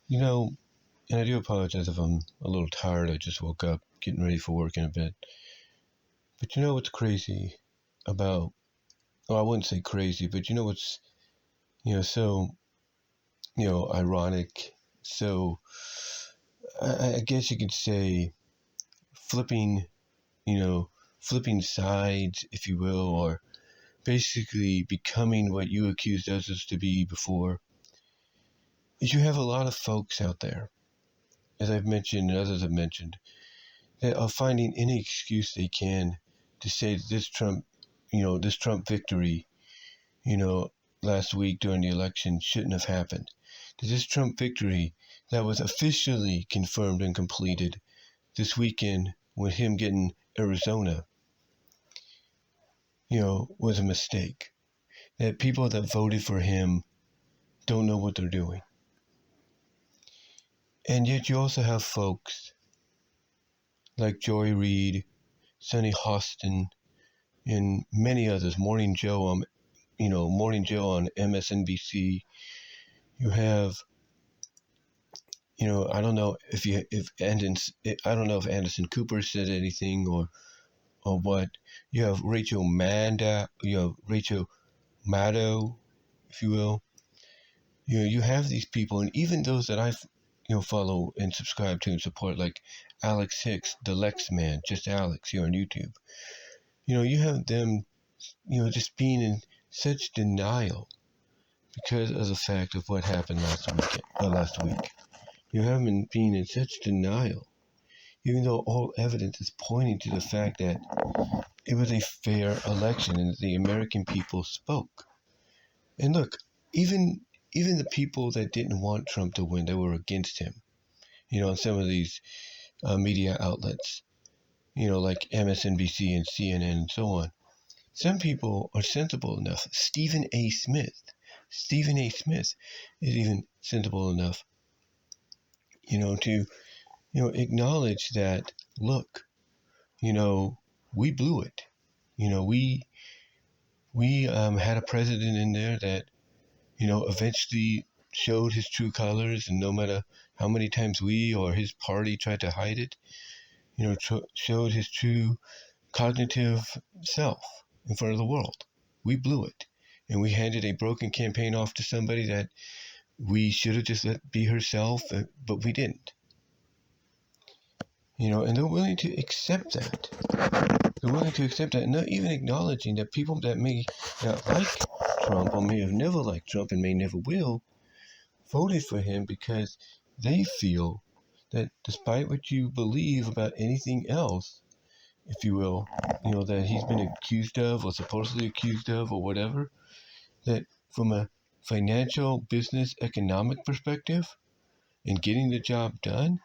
You know, and I do apologize if I'm a little tired. I just woke up, getting ready for work in a bit. But you know what's crazy about, well, I wouldn't say crazy, but you know what's, so, ironic. So, I guess you could say flipping, you know, flipping sides, if you will, or basically becoming what you accused others to be before, is you have a lot of folks out there, as I've mentioned and others have mentioned, that are finding any excuse they can to say that this Trump victory, you know, last week during the election shouldn't have happened. That this Trump victory that was officially confirmed and completed this weekend with him getting Arizona, was a mistake. That people that voted for him don't know what they're doing. And yet you also have folks like Joy Reid, Sonny Hostin, and many others, Morning Joe on MSNBC. You have, I don't know I don't know if Anderson Cooper said anything or what. You have Rachel Maddow, if you will. You have these people, and even those that I follow and subscribe to and support, like Alex Hicks, the Lex Man, just Alex here on YouTube. You have them, just being in such denial because of the fact of what happened last week. You have them being in such denial, even though all evidence is pointing to the fact that it was a fair election and that the American people spoke. And look, even the people that didn't want Trump to win, they were against him. On some of these media outlets, like MSNBC and CNN and so on. Some people are sensible enough. Stephen A. Smith is even sensible enough, to, acknowledge that, look, we blew it. We had a president in there that, eventually showed his true colors, and no matter how many times we or his party tried to hide it, showed his true cognitive self in front of the world. We blew it. And we handed a broken campaign off to somebody that we should have just let be herself, but we didn't. And they're willing to accept that. They're willing to accept that, and not even acknowledging that people that may not like Trump or may have never liked Trump and may never will, voted for him because they feel that despite what you believe about anything else, if you will, that he's been accused of or supposedly accused of or whatever, that from a financial, business, economic perspective and getting the job done,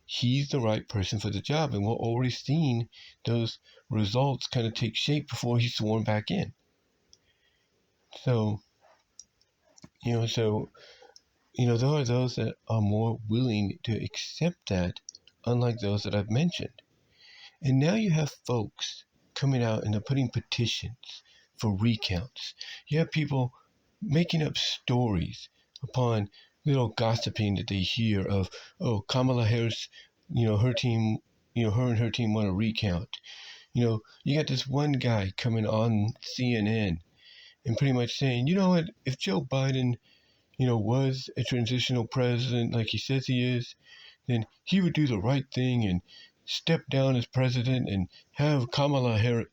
he's the right person for the job. And we're already seeing those results kind of take shape before he's sworn back in. So, there are those that are more willing to accept that, unlike those that I've mentioned. And now you have folks coming out and they're putting petitions for recounts. You have people making up stories upon little gossiping that they hear of, oh, Kamala Harris, her team, her and her team want a recount. You got this one guy coming on CNN and pretty much saying, you know what, if Joe Biden, was a transitional president like he says he is, then he would do the right thing and step down as president and have Kamala Harris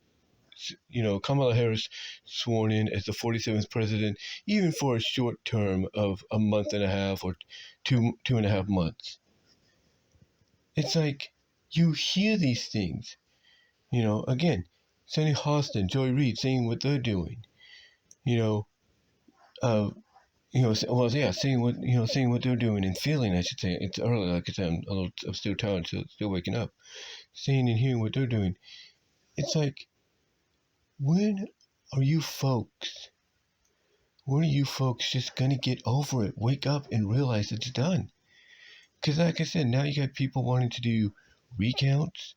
sworn in as the 47th president, even for a short term of a month and a half or two and a half months. It's like you hear these things, again, Sonny Hostin, Joy Reid saying what they're doing, saying what they're doing and feeling, I should say. It's early, like I said, I'm still tired, still waking up. Saying and hearing what they're doing. It's like, when are you folks just gonna get over it? Wake up and realize it's done. Because like I said, now you got people wanting to do recounts,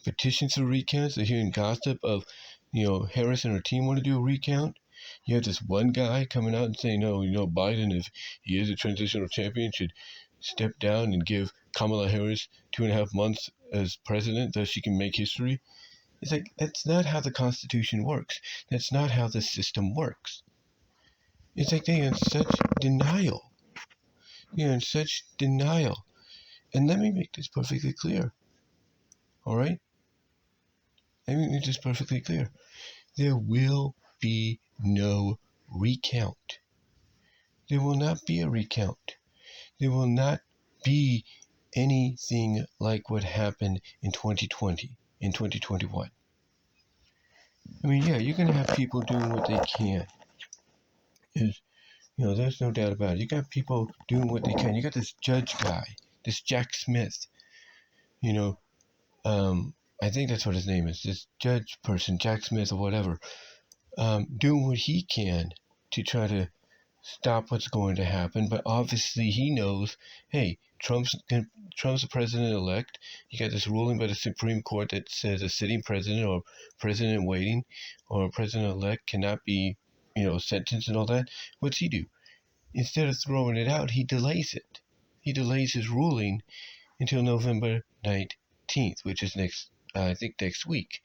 petitions for recounts. They're hearing gossip of, Harris and her team want to do a recount. You have this one guy coming out and saying, no, Biden, if he is a transitional champion, should step down and give Kamala Harris 2.5 months as president, so she can make history. It's like, that's not how the Constitution works. That's not how the system works. It's like they're in such denial. They're in such denial. And let me make this perfectly clear. All right? Let me make this perfectly clear. There will be no recount. There will not be a recount. There will not be anything like what happened in 2020, in 2021. I mean, yeah, you're going to have people doing what they can. There's no doubt about it. You got people doing what they can. You got this judge guy, this Jack Smith, I think that's what his name is, this judge person, Jack Smith or whatever, doing what he can to try to stop what's going to happen. But obviously he knows, hey, Trump's the president-elect. You got this ruling by the Supreme Court that says a sitting president or president waiting or president-elect cannot be, sentenced and all that. What's he do? Instead of throwing it out, he delays it. He delays his ruling until November 19th, which is next week.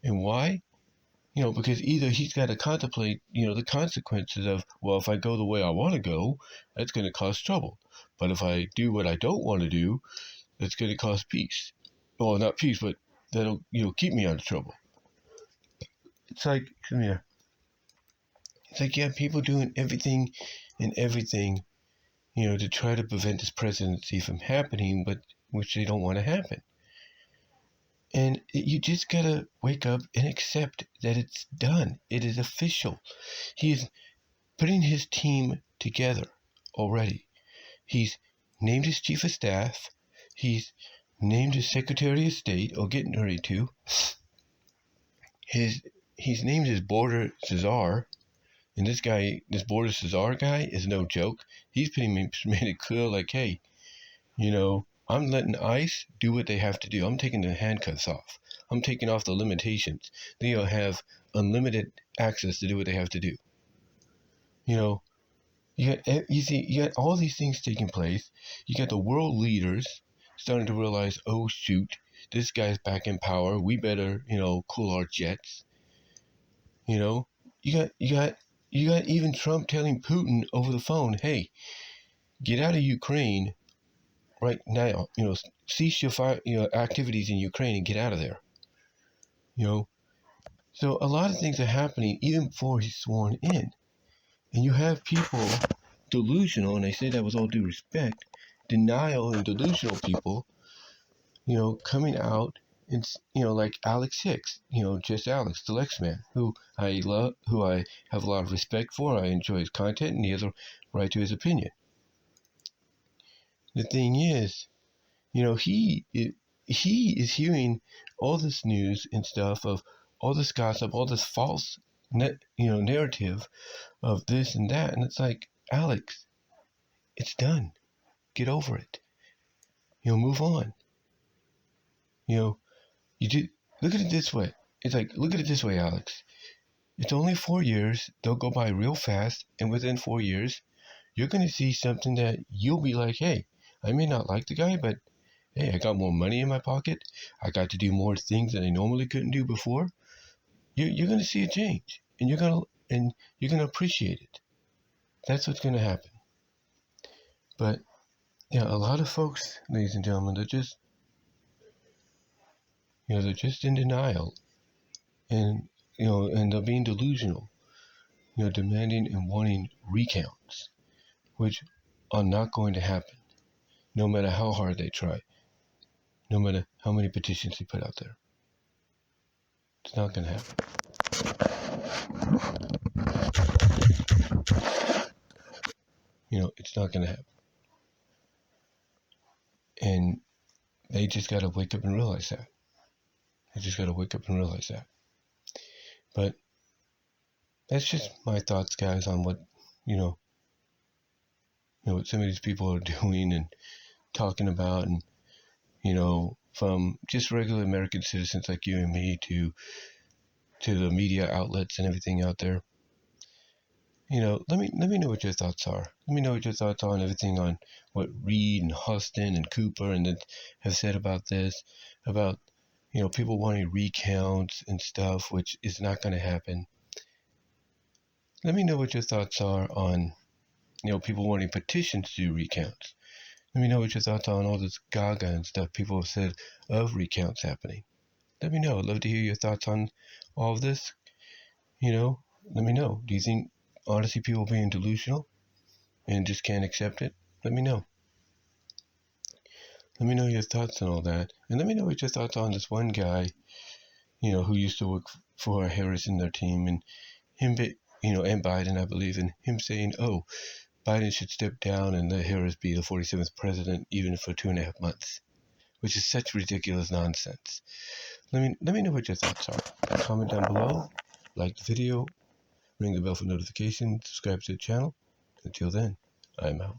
And why? Because either he's got to contemplate, the consequences of, well, if I go the way I want to go, that's going to cause trouble. But if I do what I don't want to do, that's going to cause peace. Well, not peace, but that'll, keep me out of trouble. It's like, come here. It's like, yeah, people doing everything, to try to prevent this presidency from happening, but which they don't want to happen. And you just gotta wake up and accept that it's done. It is official. He is putting his team together already. He's named his chief of staff. He's named his secretary of state, or getting ready to. He's named his border Cesar. And this border Cesar guy is no joke. He's pretty much made it clear, like, hey, I'm letting ICE do what they have to do. I'm taking the handcuffs off. I'm taking off the limitations. They'll have unlimited access to do what they have to do. You got all these things taking place. You got the world leaders starting to realize, oh shoot, this guy's back in power. We better, cool our jets. You got even Trump telling Putin over the phone, hey, get out of Ukraine right now, cease your activities in Ukraine and get out of there. So a lot of things are happening even before he's sworn in. And you have people delusional, and I say that with all due respect, denial and delusional people, coming out and, like Alex Hicks, just Alex, the Lex Man, who I love, who I have a lot of respect for. I enjoy his content, and he has a right to his opinion. The thing is, he is hearing all this news and stuff of all this gossip, all this false, narrative of this and that, and it's like, Alex, it's done. Get over it. Move on. You do look at it this way. It's like, look at it this way, Alex. It's only 4 years. They'll go by real fast, and within 4 years, you're going to see something that you'll be like, hey, I may not like the guy, but hey, I got more money in my pocket. I got to do more things that I normally couldn't do before. You're going to see a change, and you're going to appreciate it. That's what's going to happen. But yeah, a lot of folks, ladies and gentlemen, they're just in denial, and and they're being delusional. Demanding and wanting recounts, which are not going to happen. No matter how hard they try, no matter how many petitions they put out there. It's not going to happen. It's not going to happen. And they just got to wake up and realize that. But that's just my thoughts, guys, on what, what some of these people are doing and talking about, and from just regular American citizens like you and me to the media outlets and everything out there. let me know what your thoughts are. Let me know what your thoughts are on everything, on what Reed and Huston and Cooper and have said about this, about people wanting recounts and stuff, which is not going to happen. Let me know what your thoughts are on people wanting petitions to do recounts. Let me know what your thoughts are on all this gaga and stuff people have said of recounts happening. Let me know. I'd love to hear your thoughts on all of this. Let me know. Do you think honestly people are being delusional and just can't accept it? Let me know. Let me know your thoughts on all that. And let me know what your thoughts are on this one guy, who used to work for Harris in their team, and him, and Biden, I believe, and him saying, oh, Biden should step down and let Harris be the 47th president even for 2.5 months, which is such ridiculous nonsense. Let me know what your thoughts are. Comment down below, like the video, ring the bell for notifications, subscribe to the channel. Until then, I'm out.